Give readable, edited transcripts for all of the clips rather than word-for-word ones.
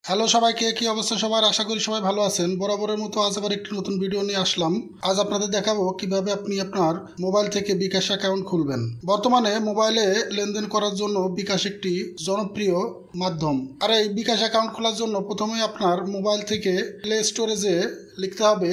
Hello সবাইকে, কি অবস্থা সবার? আশা করি সবাই ভালো আছেন। বরাবরের মতো আজ আবার একটি নতুন ভিডিও নিয়ে আসলাম। আজ আপনাদের দেখাবো কিভাবে আপনি আপনার মোবাইল থেকে বিকাশ অ্যাকাউন্ট খুলবেন। বর্তমানে মোবাইলে লেনদেন করার জন্য বিকাশ একটি জনপ্রিয় মাধ্যম। আর এই বিকাশ অ্যাকাউন্ট খোলার জন্য প্রথমে আপনার মোবাইল থেকে প্লে স্টোরেজে লিখতে হবে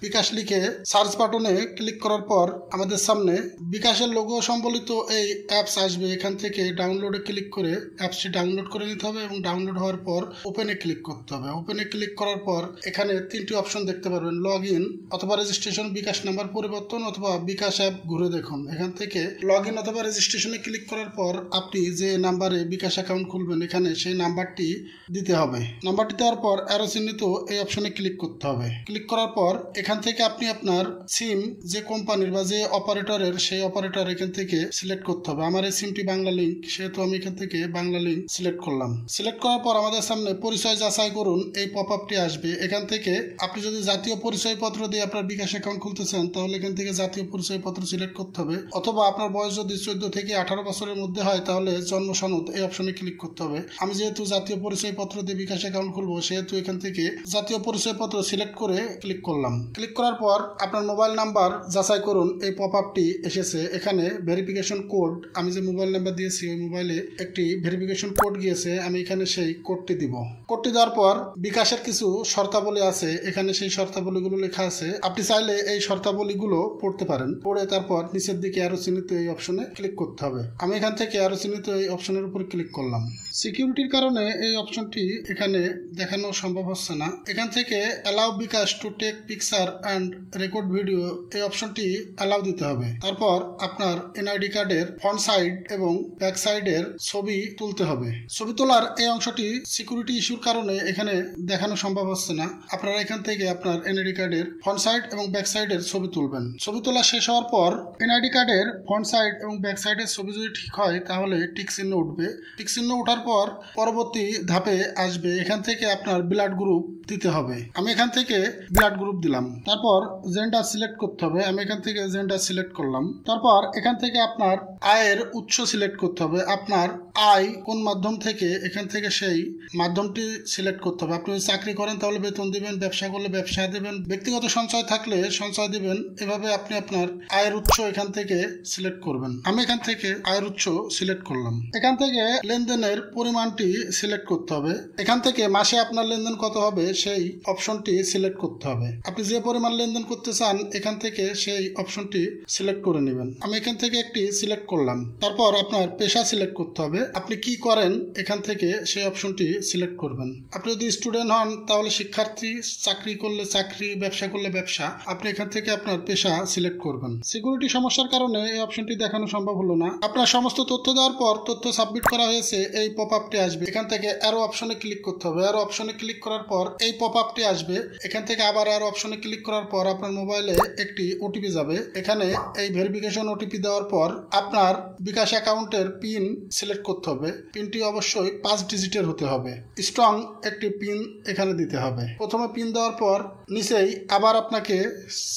বিকাশ লিখে সার্চ বাটনে ক্লিক করার পর আমাদের সামনে বিকাশের লোগো সম্বলিত এই অ্যাপস আসবে। এখান থেকে ডাউনলোডে ক্লিক করে অ্যাপসটি ডাউনলোড করে নিতে হবে এবং ডাউনলোড হওয়ার পর ওপেনে ক্লিক করতে হবে। ওপেনে ক্লিক করার পর এখানে তিনটি অপশন দেখতে পারবেন, লগ ইন অথবা রেজিস্ট্রেশন, বিকাশ নাম্বার পরিবর্তন অথবা বিকাশ অ্যাপ ঘুরে দেখুন। এখান থেকে লগ ইন অথবা রেজিস্ট্রেশনে ক্লিক করার পর আপনি যে নাম্বারে বিকাশ অ্যাকাউন্ট খুলবেন এখানে সেই নাম্বারটি দিতে হবে। নাম্বারটি দেওয়ার পর অ্যারো চিহ্নিত এই অপশনে ক্লিক করতে হবে। ক্লিক করার পর এখান থেকে আপনি আপনার সিম যে কোম্পানির বা যে অপারেটরের সেই অপারেটর এখান থেকে সিলেক্ট করতে হবে। আমার এই সিমটি বাংলা লিংক, সেহেতু আমি এখান থেকে বাংলা লিংক সিলেক্ট করলাম। সিলেক্ট করার পর আমাদের সামনে পরিচয় যাচাই করুন এই পপ আপটি আসবে। এখান থেকে আপনি যদি জাতীয় পরিচয়পত্র দিয়ে আপনার বিকাশ অ্যাকাউন্ট খুলতে চান তাহলে এখান থেকে জাতীয় পরিচয়পত্র সিলেক্ট করতে হবে, অথবা আপনার বয়স যদি 14 থেকে 18 বছরের মধ্যে হয় তাহলে জন্ম সনদ এই অপশনে ক্লিক করতে হবে। আমি যেহেতু জাতীয় পরিচয়পত্র দিয়ে বিকাশ অ্যাকাউন্ট খুলবো সেহেতু এখান থেকে জাতীয় পরিচয়পত্র সিলেক্ট করে ক্লিক করলাম। ক্লিক করার পর আপনার মোবাইল নাম্বার যাচাই করুন এই পপ আপটি এসেছে। এখানে ভেরিফিকেশন কোড, আমি যে মোবাইল নাম্বার দিয়েছি ওই মোবাইলে একটি ভেরিফিকেশন কোড গিয়েছে, আমি এখানে সেই কোডটি দিব। কোডটি দেওয়ার পর বিকাশের কিছু শর্তাবলী আছে, এখানে সেই শর্তাবলীগুলো লেখা আছে। আপনি চাইলে এই শর্তাবলীগুলো পড়তে পারেন, পড়ে তারপর নিচের দিকে আরো চিহ্নিত এই অপশনে ক্লিক করতে হবে। আমি এখান থেকে আরো চিহ্নিত এই অপশনের উপর ক্লিক করলাম। সিকিউরিটির কারণে এই অপশনটি এখানে দেখানো সম্ভব হচ্ছে না। এখান থেকে allow bKash to take picture and record video এই অপশনটি অ্যালাউ দিতে হবে। তারপর আপনার এনআইডি কার্ডের ফ্রন্ট সাইড এবং ব্যাক সাইডের ছবি তুলতে হবে। ছবি তোলার এই অংশটি সিকিউরিটি ইস্যুর কারণে এখানে দেখানো সম্ভব হচ্ছে না। আপনারা এখান থেকে আপনার এনআইডি কার্ডের ফ্রন্ট সাইড এবং ব্যাক সাইডের ছবি তুলবেন। ছবি তোলা শেষ হওয়ার পর এনআইডি কার্ডের ফ্রন্ট সাইড এবং ব্যাক সাইডের ছবি যদি ঠিক হয় তাহলে টিক চিহ্ন উঠবে। টিক চিহ্ন ওঠার পর পরবর্তী ধাপে আসবে, এখান থেকে আপনার ব্লাড গ্রুপ দিতে হবে। আমি এখান থেকে ব্লাড গ্রুপ দিলাম। তারপর জেন্ডার সিলেক্ট করতে হবে, আমি এখান থেকে জেন্ডার সিলেক্ট করলাম। তারপর এখান থেকে আপনার আয়ের উৎস সিলেক্ট করতে হবে। আপনার আয় কোন মাধ্যম থেকে, এখান থেকে সেই মাধ্যমটি সিলেক্ট করতে হবে। আপনি যদি চাকরি করেন তাহলে বেতন দিবেন, ব্যবসা করলে ব্যবসা দিবেন, ব্যক্তিগত সঞ্চয় থাকলে সঞ্চয় দিবেন। এভাবে আপনি আপনার আয়ের উৎস এখান থেকে সিলেক্ট করবেন। আমি এখান থেকে আয়ের উৎস সিলেক্ট করলাম। এখান থেকে লেনদেনের পরিমাণটি সিলেক্ট করতে হবে। এখান থেকে মাসে আপনার লেনদেন কত হবে সেই অপশনটি সিলেক্ট করতে হবে। আপনি যে পরিমাণ লেনদেন করতে চান এখান থেকে সেই অপশনটি সিলেক্ট করে নেবেন। আমি এখান থেকে একটি সিলেক্ট করলাম। তারপর আপনার পেশা সিলেক্ট করতে হবে, আপনি কি করেন এখান থেকে সেই অপশনটি সিলেক্ট করবেন। আপনি যদি স্টুডেন্ট হন তাহলে শিক্ষার্থী, চাকরি করলে চাকরি, ব্যবসা করলে ব্যবসা, আপনি এখান থেকে আপনার পেশা সিলেক্ট করবেন। সিকিউরিটি সমস্যার কারণে এই অপশনটি দেখানো সম্ভব হলো না। আপনার সমস্ত তথ্য দেওয়ার পর তথ্য সাবমিট করা হয়েছে এই পপ আপটি আসবে। এখান থেকে অ্যারো অপশনে ক্লিক করতে হবে। অ্যারো অপশনে ক্লিক করার পর এই পপ আপটি আসবে। এখান থেকে আবার অ্যারো অপশনে ক্লিক করার পর আপনার মোবাইলে একটি ওটিপি যাবে। এখানে এই ভেরিফিকেশন ওটিপি দেওয়ার পর আপনার বিকাশ অ্যাকাউন্টের পিন সিলেক্ট করতে হবে। পিনটি অবশ্যই 5 ডিজিটের হতে হবে। স্ট্রং একটি পিন এখানে দিতে হবে। প্রথমে পিন দেওয়ার পর নিচেই আবার আপনাকে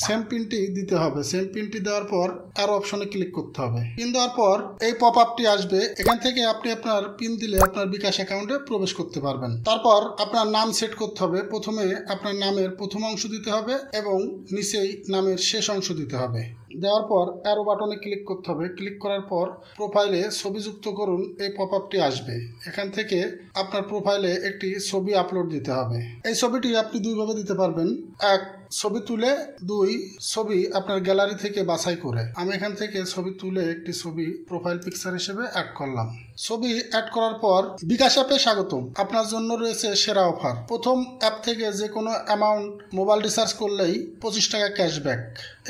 সেম পিনটি দিতে হবে। সেম পিনটি দেওয়ার পর আরো অপশনে ক্লিক করতে হবে। পিন দেওয়ার পর এই পপ আপটি আসবে। এখান থেকে আপনি আপনার পিন দিলে আপনার বিকাশ অ্যাকাউন্টে প্রবেশ করতে পারবেন। তারপর আপনার নাম সেট করতে হবে। প্রথমে আপনার নামের প্রথম অংশ দিতে হবে এবং নিচেই নামের শেষ অংশ দিতে হবে। দেওয়ার পর অ্যারো বাটনে ক্লিক করতে হবে। ক্লিক করার পর প্রোফাইলে ছবি যুক্ত করুন এই পপ আপটি আসবে। এখান থেকে আপনার প্রোফাইলে একটি ছবি আপলোড দিতে হবে। এই ছবিটি আপনি দুইভাবে দিতে পারবেন, এক ছবি তুলে, দুই ছবি আপনার গ্যালারি থেকে বাছাই করে। আমি এখান থেকে ছবি তুলে একটি ছবি প্রোফাইল পিকচার হিসেবে অ্যাড করলাম। ছবি অ্যাড করার পর বিকাশ অ্যাপে স্বাগতম, আপনার জন্য রয়েছে সেরা অফার। প্রথম অ্যাপ থেকে যে কোনো অ্যামাউন্ট মোবাইল রিচার্জ করলেই 25 টাকা ক্যাশব্যাক।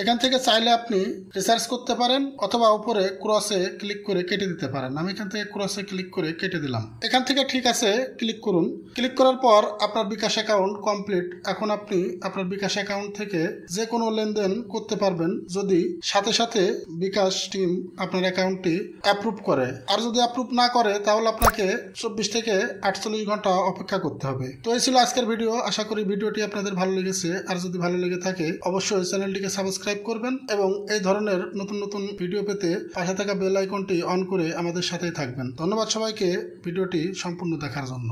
এখান থেকে চাইলে আপনি রিচার্জ করতে পারেন অথবা উপরে ক্রসে ক্লিক করে কেটে দিতে পারেন। আমি এখান থেকে ক্রসে ক্লিক করে কেটে দিলাম। এখান থেকে ঠিক আছে ক্লিক করুন। ক্লিক করার পর আপনার বিকাশ অ্যাকাউন্ট কমপ্লিট। এখন আপনি আপনার বিকাশ অ্যাকাউন্ট থেকে যে কোনো লেনদেন করতে পারবেন যদি সাথে সাথে বিকাশ টিম আপনার অ্যাকাউন্টটি অ্যাপ্রুভ করে। আর যদি অ্যাপ্রুভ না করে তাহলে আপনাকে 24 থেকে 48 ঘন্টা অপেক্ষা করতে হবে। তো এই ছিল আজকের ভিডিও। আশা করি ভিডিওটি আপনাদের ভালো লেগেছে। আর যদি ভালো লেগে থাকে অবশ্যই চ্যানেলটিকে সাবস্ক্রাইব করবেন এবং এই ধরনের নতুন নতুন ভিডিও পেতে পাশে থাকা বেল আইকনটি অন করে আমাদের সাথেই থাকবেন। ধন্যবাদ সবাইকে ভিডিওটি সম্পূর্ণ দেখার জন্য।